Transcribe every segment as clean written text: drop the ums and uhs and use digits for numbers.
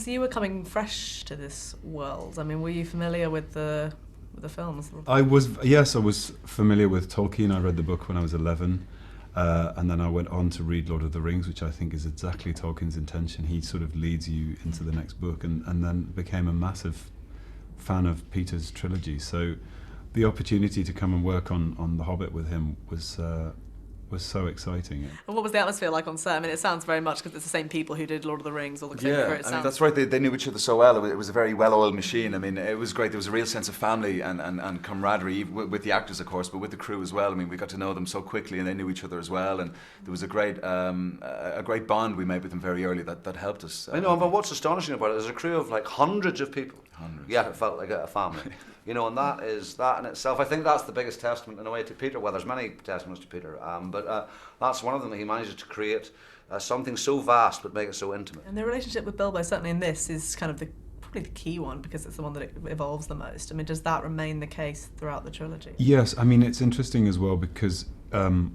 So you were coming fresh to this world. I mean, were you familiar with the films? I was familiar with Tolkien. I read the book when I was 11. And then I went on to read Lord of the Rings, which I think is exactly Tolkien's intention. He sort of leads you into the next book, and then became a massive fan of Peter's trilogy. So the opportunity to come and work on The Hobbit with him was so exciting. And what was the atmosphere like on set? I mean, it sounds very much, because it's the same people who did Lord of the Rings or the King Crew. I mean, that's right. They knew each other so well. It was a very well-oiled machine. I mean, it was great. There was a real sense of family and camaraderie with the actors, of course, but with the crew as well. I mean, we got to know them so quickly, and they knew each other as well. And there was a great bond we made with them very early that helped us. I know, but what's astonishing about it is a crew of like hundreds of people. Hundreds. Yeah, it felt like a family. You know, and that in itself, I think that's the biggest testament in a way to Peter. Well, there's many testaments to Peter, but that's one of them. He manages to create something so vast but make it so intimate. And the relationship with Bilbo, certainly in this, is kind of probably the key one, because it's the one that it evolves the most. I mean, does that remain the case throughout the trilogy? Yes, I mean, it's interesting as well because, going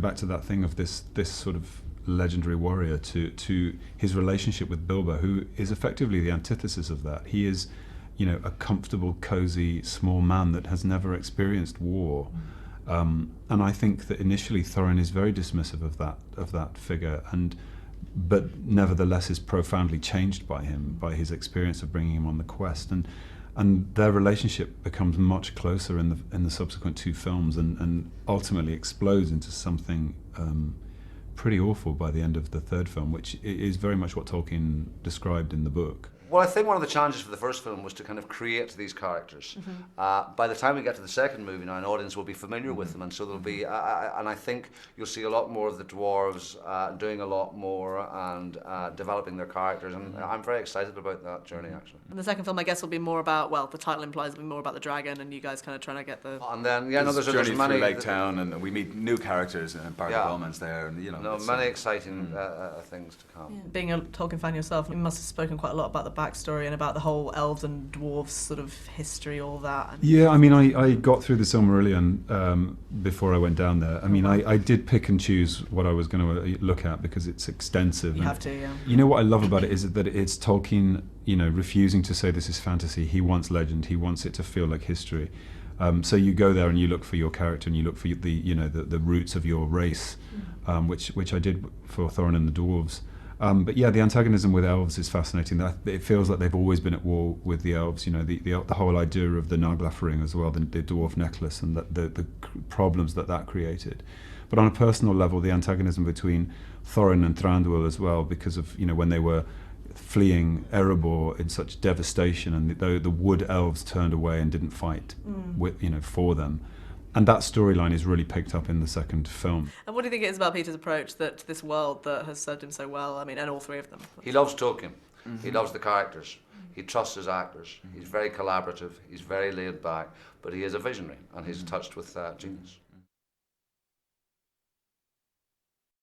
back to that thing of this sort of legendary warrior to his relationship with Bilbo, who is effectively the antithesis of that. He is, a comfortable, cozy, small man that has never experienced war. And I think that initially Thorin is very dismissive of that figure, but nevertheless is profoundly changed by him, by his experience of bringing him on the quest, and their relationship becomes much closer in the subsequent two films, and ultimately explodes into something pretty awful by the end of the third film, which is very much what Tolkien described in the book. Well, I think one of the challenges for the first film was to kind of create these characters. By the time we get to the second movie now, an audience will be familiar with them, and so there'll be, and I think you'll see a lot more of the dwarves doing a lot more and developing their characters, and I'm very excited about that journey, actually. And the second film, I guess, will be more about, well, the title implies it'll be more about the dragon, and you guys kind of trying to get the... And then, there's journey many... through Lake Town, and we meet new characters, and Barry Bowman's there, and many exciting things to come. Yeah. Being a Tolkien fan yourself, you must have spoken quite a lot about the backstory and about the whole elves and dwarves sort of history, all that. Yeah, I mean, I got through the Silmarillion before I went down there. I mean, I did pick and choose what I was going to look at because it's extensive. You have to, yeah. You know what I love about it is that it's Tolkien, refusing to say this is fantasy. He wants legend. He wants it to feel like history. So you go there and you look for your character and you look for the roots of your race, which I did for Thorin and the dwarves. But yeah, the antagonism with elves is fascinating. It feels like they've always been at war with the elves. The whole idea of the Naglaf ring as well, the dwarf necklace, and the problems that created. But on a personal level, the antagonism between Thorin and Thranduil as well, because of when they were fleeing Erebor in such devastation, and the wood elves turned away and didn't fight for them. And that storyline is really picked up in the second film. And what do you think it is about Peter's approach to this world that has served him so well? I mean, and all three of them. He loves Tolkien. He loves the characters. He trusts his actors. He's very collaborative. He's very laid back. But he is a visionary, and he's touched with genius.